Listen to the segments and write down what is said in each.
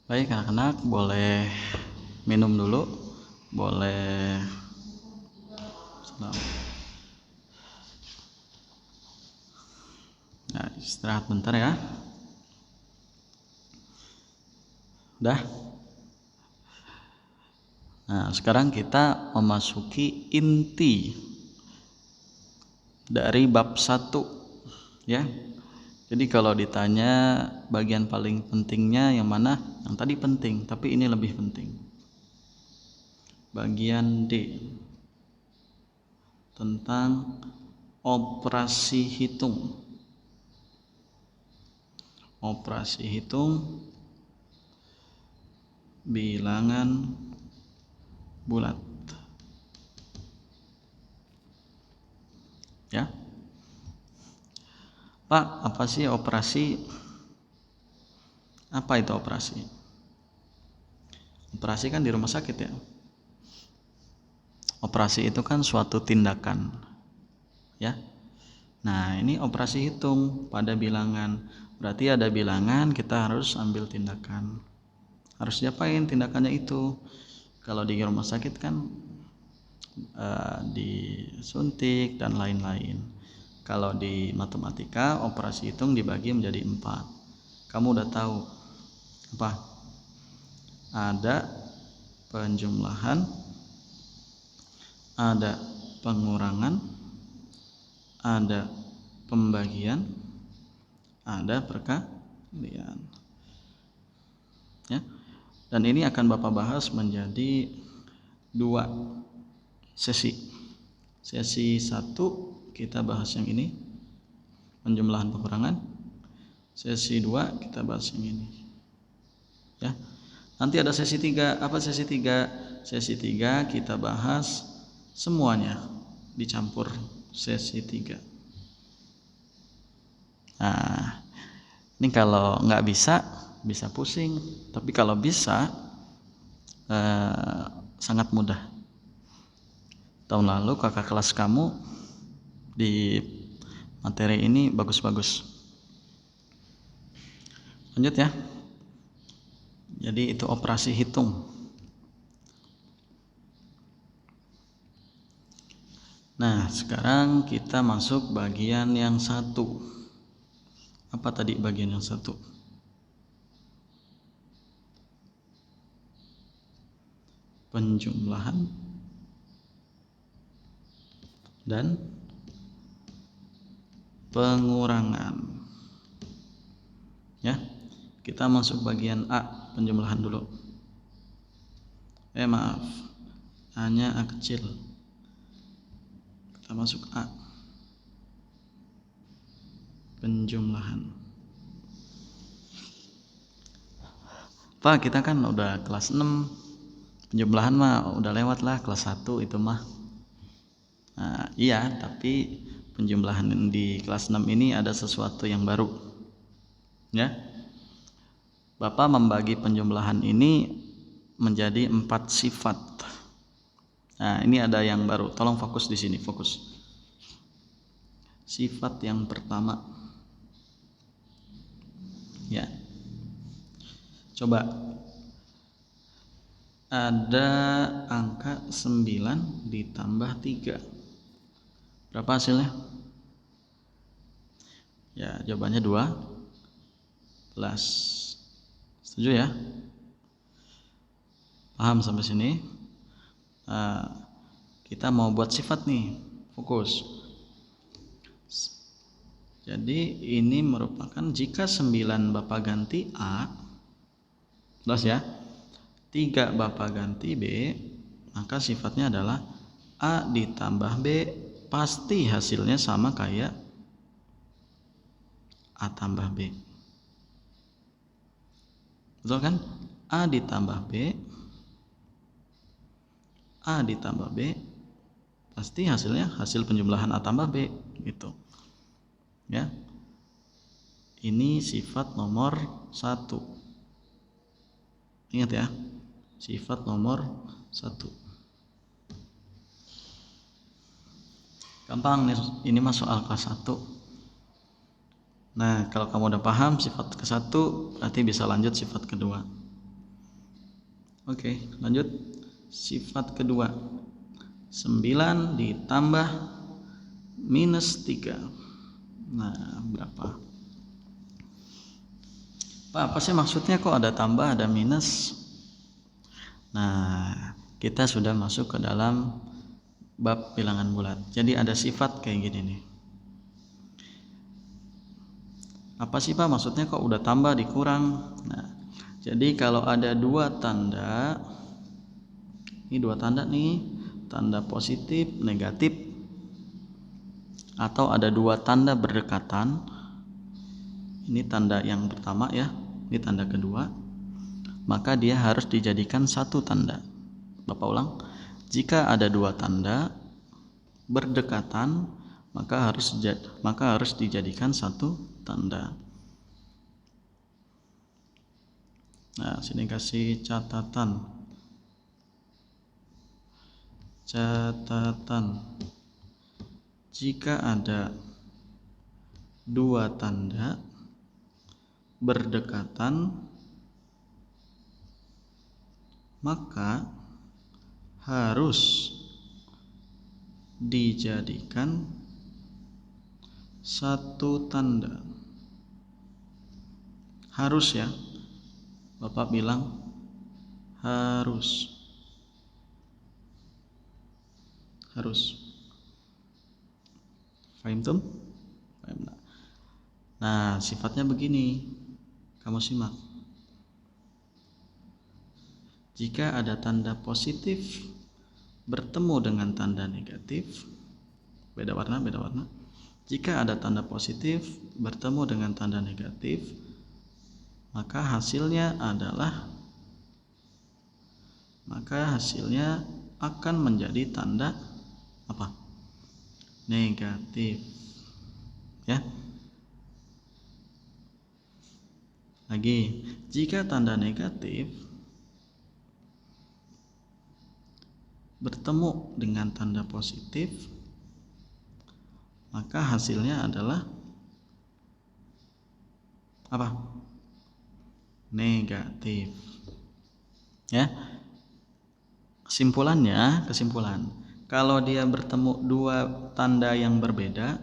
Baik anak-anak, boleh minum dulu, boleh nah, istirahat bentar ya. Udah. Nah, sekarang kita memasuki inti dari bab 1 ya. Jadi kalau ditanya bagian paling pentingnya yang mana? Yang tadi penting, tapi ini lebih penting. Bagian D tentang operasi hitung. Operasi hitung bilangan bulat. Ya. Pak, apa sih operasi? Apa itu operasi? Operasi kan di rumah sakit ya. Operasi itu kan suatu tindakan. Ya. Nah, ini operasi hitung pada bilangan. Berarti ada bilangan, kita harus ambil tindakan. Harus diapain tindakannya itu? Kalau di rumah sakit kan disuntik dan lain-lain. Kalau di matematika, operasi hitung dibagi menjadi 4. Kamu udah tahu apa? Ada penjumlahan, ada pengurangan, ada pembagian, ada perkalian. Ya. Dan ini akan Bapak bahas menjadi 2 sesi. Sesi 1 kita bahas yang ini, penjumlahan pengurangan. Sesi 2 kita bahas yang ini. Ya. Nanti ada sesi 3. Apa sesi 3? Sesi 3 kita bahas semuanya dicampur sesi 3. Nah, ini kalau nggak bisa pusing, tapi kalau bisa sangat mudah. Tahun lalu kakak kelas kamu di materi ini bagus-bagus. Lanjut ya. Jadi itu operasi hitung. Nah, sekarang kita masuk bagian yang 1. Apa tadi bagian yang 1? Penjumlahan dan pengurangan. Ya. Kita masuk bagian A, penjumlahan dulu. Maaf. A-nya A kecil. Kita masuk A. Penjumlahan. Pak, kita kan udah kelas 6. Penjumlahan mah udah lewat lah, kelas 1 itu mah. Nah, iya, tapi penjumlahan di kelas 6 ini ada sesuatu yang baru. Ya. Bapak membagi penjumlahan ini menjadi 4 sifat. Nah, ini ada yang baru. Tolong fokus di sini, fokus. Sifat yang pertama. Ya. Coba. Ada angka 9 ditambah 3. Berapa hasilnya? Ya, jawabannya 12. Setuju ya? Paham sampai sini? Kita mau buat sifat nih, fokus. Jadi ini merupakan jika 9 Bapak ganti A, jelas ya? 3 Bapak ganti B, maka sifatnya adalah A ditambah B, pasti hasilnya sama kayak A tambah B. Betul kan? A ditambah B, A ditambah B, pasti hasilnya hasil penjumlahan A tambah B gitu. Ya. Ini sifat nomor 1. Ingat ya. Sifat nomor 1. Gampang nih, ini mah soal kelas 1. Nah, kalau kamu udah paham sifat ke-1, berarti bisa lanjut sifat kedua. Oke, lanjut. Sifat kedua, 9 ditambah minus 3. Nah, berapa? Pak, apa sih maksudnya kok ada tambah, ada minus? Nah, kita sudah masuk ke dalam bab bilangan bulat. Jadi ada sifat kayak gini nih. Apa sih Pak maksudnya kok udah tambah dikurang? Nah, jadi kalau ada dua tanda, ini dua tanda nih, tanda positif, negatif, atau ada dua tanda berdekatan. Ini tanda yang pertama ya, ini tanda kedua. Maka dia harus dijadikan satu tanda. Bapak ulang. Jika ada dua tanda berdekatan, maka harus dijadikan satu tanda. Nah, sini kasih catatan. Jika ada dua tanda berdekatan, maka harus dijadikan satu tanda. Harus ya, Bapak bilang harus. Fahim tum? Nah, sifatnya begini, kamu simak. Jika ada tanda positif bertemu dengan tanda negatif, beda warna. Jika ada tanda positif bertemu dengan tanda negatif, maka hasilnya akan menjadi tanda apa? Negatif. Ya. Lagi, jika tanda negatif bertemu dengan tanda positif, maka hasilnya adalah apa? Negatif. Ya. Kesimpulan, kalau dia bertemu dua tanda yang berbeda,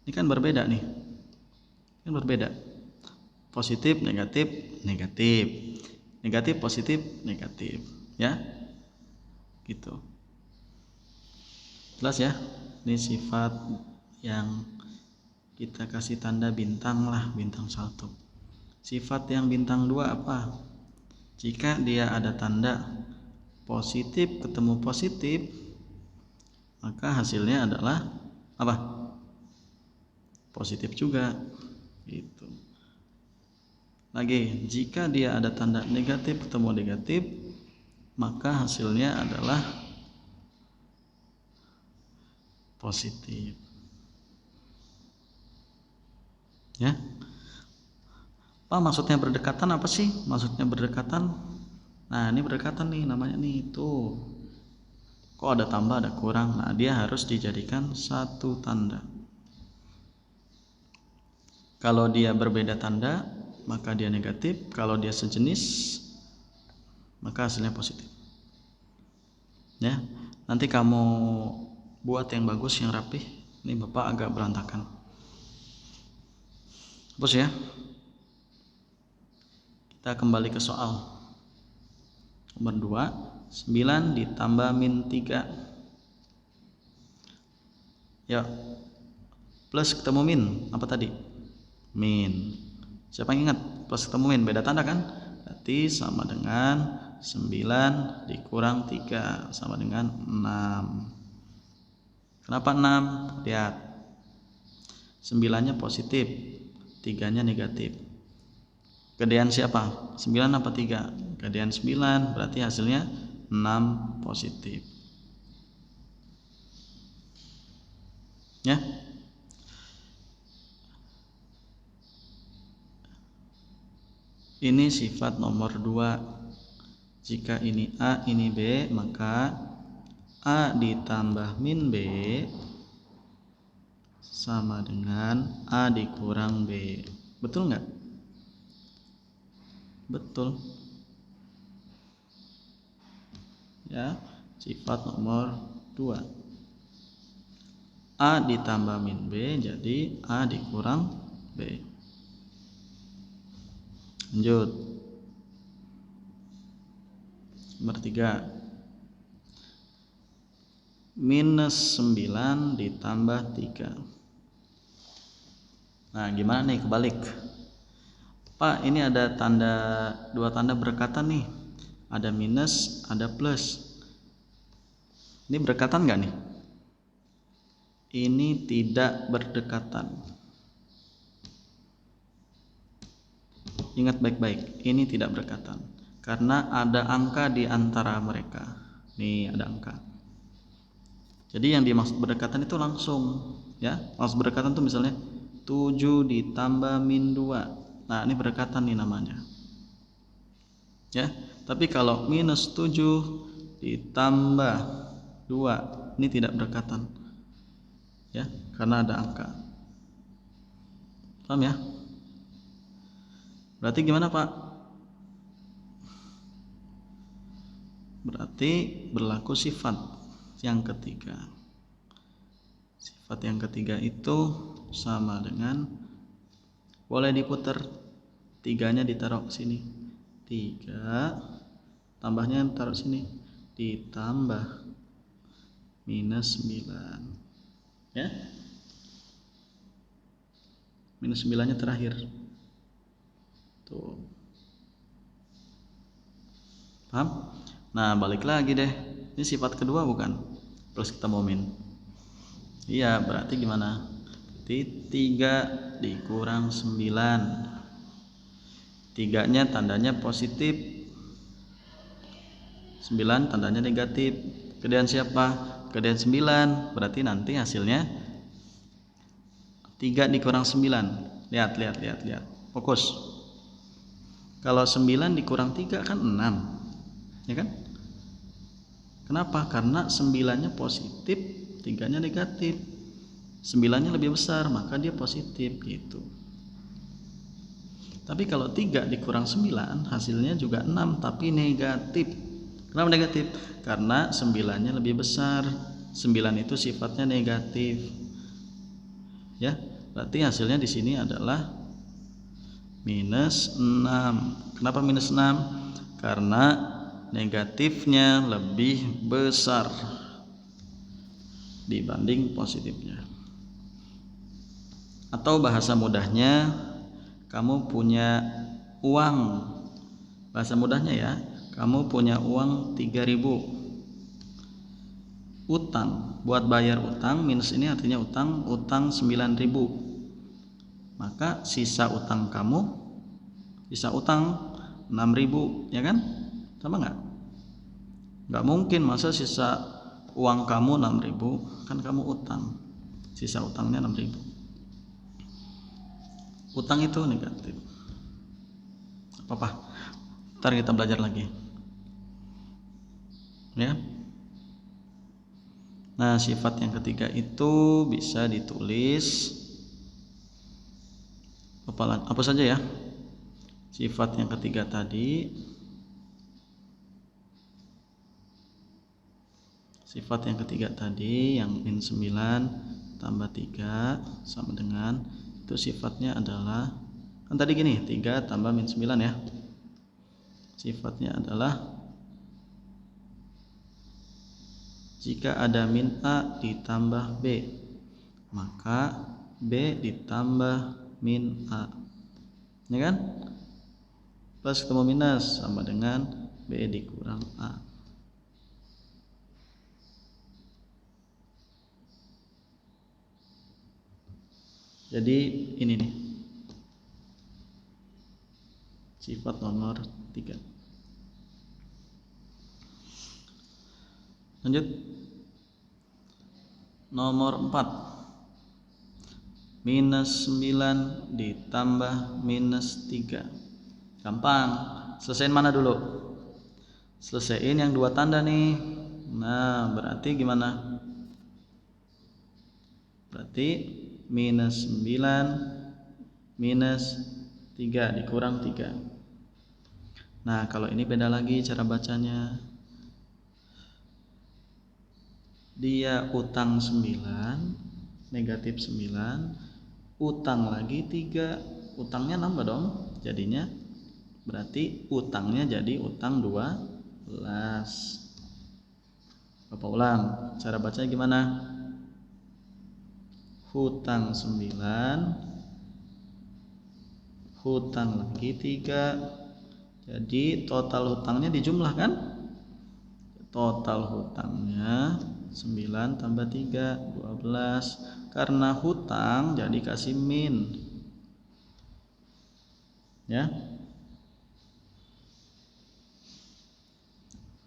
ini kan berbeda nih. Kan berbeda. Positif, negatif, positif, negatif, ya. Gitu. Jelas ya? Ini sifat yang kita kasih tanda bintang lah, bintang 1. Sifat yang bintang 2 apa? Jika dia ada tanda positif ketemu positif, maka hasilnya adalah apa? Positif juga. Gitu. Lagi, jika dia ada tanda negatif ketemu negatif, maka hasilnya adalah positif. Ya. Pak, maksudnya berdekatan apa sih? Maksudnya berdekatan. Nah, ini berdekatan nih namanya nih, tuh. Kok ada tambah, ada kurang. Nah, dia harus dijadikan satu tanda. Kalau dia berbeda tanda, maka dia negatif. Kalau dia sejenis, maka hasilnya positif. Ya, nanti kamu buat yang bagus, yang rapih. Ini Bapak agak berantakan. Hapus ya. Kita kembali ke soal. Nomor 2, 9 ditambah min 3. Ya. Plus ketemu min, apa tadi? Min. Siapa yang ingat? Plus ketemu min, beda tanda kan? Berarti sama dengan 9 dikurang 3 sama dengan 6. Kenapa 6? Lihat. 9-nya positif, 3-nya negatif. Gedean siapa? 9 apa 3? Gedean 9, berarti hasilnya 6 positif. Ya. Ini sifat nomor 2. Jika ini A, ini B, maka A ditambah min B sama dengan A dikurang B. Betul nggak? Betul. ya, sifat nomor 2. A ditambah min B jadi A dikurang B. Lanjut. Nomor 3. Minus 9 ditambah 3. Nah, gimana nih kebalik? Pak, ini ada dua tanda berdekatan nih. Ada minus, ada plus. Ini berdekatan nggak nih? Ini tidak berdekatan. Ingat baik-baik, ini tidak berdekatan. Karena ada angka di antara mereka. Nih ada angka. Jadi yang dimaksud berdekatan itu langsung, ya. Maksud berdekatan itu misalnya 7 ditambah min 2. Nah, ini berdekatan nih namanya. Ya. Tapi kalau minus 7 ditambah 2, ini tidak berdekatan. Ya, karena ada angka. Paham ya? Berarti gimana, Pak? Berarti berlaku sifat yang ketiga. Sifat yang ketiga itu sama dengan, boleh diputar, 3-nya ditaruh ke sini. 3 tambahnya taruh sini, ditambah minus 9. Ya, minus 9-nya terakhir tuh. Paham? Nah, balik lagi deh, ini sifat kedua bukan? Plus kita mau min. Iya, berarti gimana? Berarti 3 dikurang 9. 3-nya tandanya positif, 9 tandanya negatif. Kemudian siapa? Kemudian 9, berarti nanti hasilnya 3 dikurang 9. Lihat. Fokus. Kalau 9 dikurang 3 kan 6. Ya kan? Kenapa? Karena 9-nya positif, 3-nya negatif. 9-nya lebih besar, maka dia positif gitu. Tapi kalau 3 dikurang 9, hasilnya juga 6 tapi negatif. Kenapa negatif? Karena 9-nya lebih besar. 9 itu sifatnya negatif. Ya, berarti hasilnya di sini adalah minus 6. Kenapa minus 6? Karena negatifnya lebih besar dibanding positifnya. Atau bahasa mudahnya, kamu punya uang. Bahasa mudahnya ya, kamu punya uang 3.000. Utang, buat bayar utang, minus ini artinya utang 9.000. Maka sisa utang 6.000, ya kan? Sama nggak? Nggak mungkin masa sisa uang kamu 6.000, kan kamu utang. Sisa utangnya 6.000. Utang itu negatif. Apa? Ntar kita belajar lagi. Ya. Nah, sifat yang ketiga itu bisa ditulis apa saja ya? Sifat yang ketiga tadi, yang min 9 tambah 3 sama dengan, itu sifatnya adalah, kan tadi gini, 3 tambah min 9 ya. Sifatnya adalah jika ada min A ditambah B, maka B ditambah min A. Ya kan? Plus ketemu minus sama dengan B dikurang A. Jadi ini nih sifat nomor 3. Lanjut. Nomor 4. Minus 9 ditambah minus 3. Gampang. Selesaiin mana dulu? Selesaiin yang dua tanda nih. Nah, berarti gimana? Berarti minus 9 minus 3 dikurang 3. Nah, kalau ini beda lagi cara bacanya. dia utang 9, negatif 9, utang lagi 3, utangnya nambah dong, jadinya berarti utangnya jadi utang 12. Bapak ulang, cara bacanya gimana? Hutang 9, hutang lagi 3, jadi total hutangnya dijumlahkan. Total hutangnya 9 tambah 3, 12. Karena hutang jadi kasih min. Ya.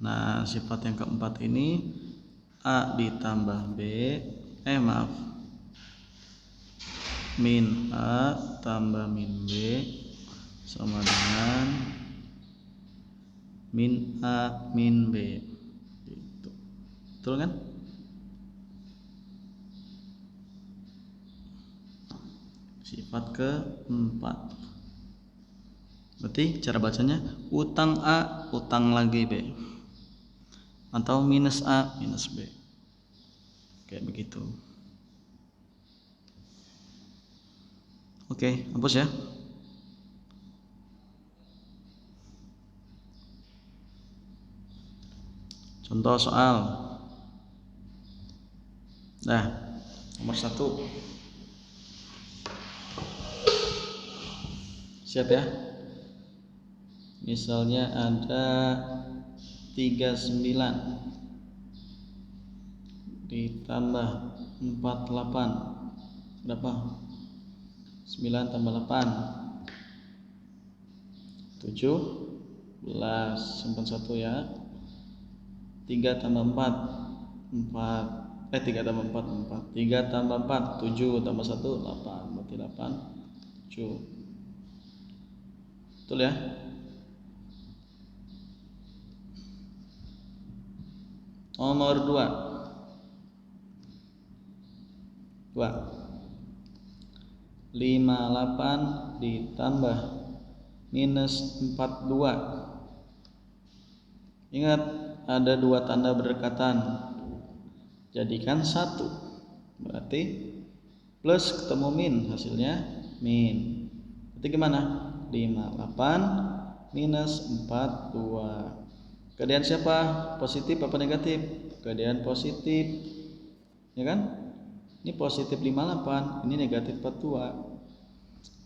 Nah, sifat yang keempat ini A ditambah B, min A tambah min B sama dengan min A min B. Gitu. Betul kan? Sifat keempat. Berarti cara bacanya utang A, utang lagi B, atau minus A, minus B. Kayak begitu. Oke, hapus ya. Contoh soal. Nah, nomor 1. Siap ya? Misalnya ada 39 ditambah 48 berapa? 9 tambah 8 17. Simpan 1 ya. 3 tambah 4 4. 3 tambah 4 4. 3 tambah 4 7 tambah 1 8. Berarti 8 7. Betul ya? Nomor 2. 58 ditambah minus 42. Ingat, ada 2 tanda berdekatan, jadikan 1. Berarti plus ketemu min, hasilnya min. Berarti gimana? 58 minus 42. Keadaan siapa? Positif apa negatif? Keadaan positif, ya kan? Ini positif 58, ini negatif 42.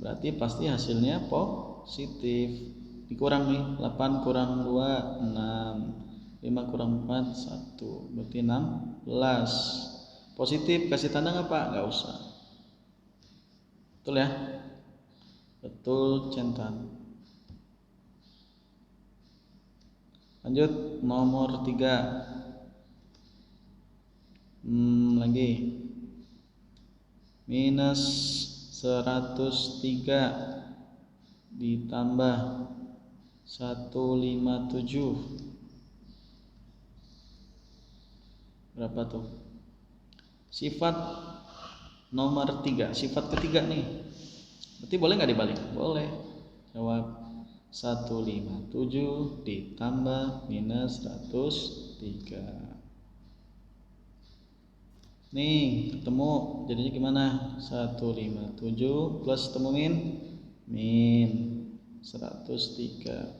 Berarti pasti hasilnya positif. Dikurang nih, 8 kurang 2 6, 5 kurang 4 1, berarti 16. Positif kasih tanda nggak Pak? Nggak usah. Betul ya? Betul centang. Lanjut nomor 3. Lagi minus 103 ditambah 157 berapa tuh? Sifat nomor 3, sifat ketiga nih. Berarti boleh nggak dibalik? Boleh. Jawab 157 ditambah minus 103. Nih, ketemu jadinya gimana? 157 plus ketemu min 103.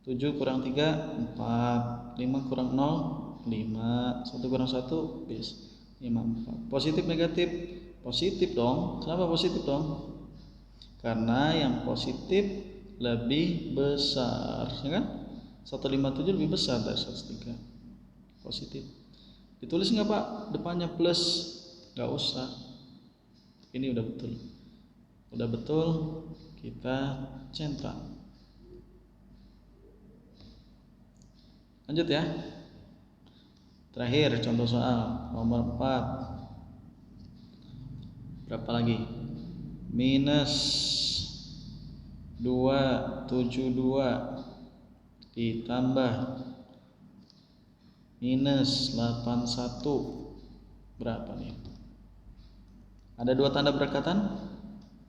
7 kurang 3 4, 5 kurang 0 5, 1 kurang 1 bis 5 4. Positif negatif? Positif dong. Kenapa positif dong? Karena yang positif lebih besar, ya kan? 157 lebih besar dari 103. Positif. Ditulis nggak Pak? Depannya plus? Nggak usah. Ini udah betul. Udah betul, kita centang. Lanjut ya. Terakhir contoh soal nomor 4. Berapa lagi? Minus 272 ditambah minus 81 berapa nih? Ada 2 tanda berdekatan?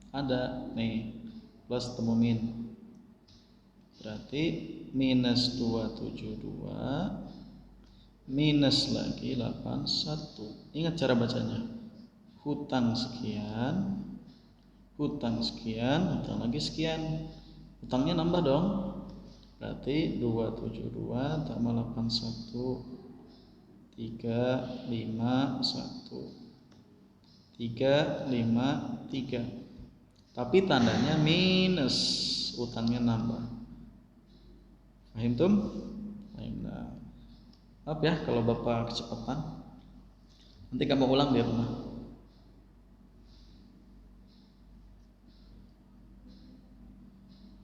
Ada nih, plus temu min. Berarti minus 272 minus lagi 81. Ingat cara bacanya. Hutang sekian, hutang sekian, hutang lagi sekian. Hutangnya nambah dong. Berarti 272 tambah 81 351 353. Tapi tandanya minus, hutangnya nambah. Paham tum? Maaf ya kalau Bapak kecepatan. Nanti kamu ulang di rumah.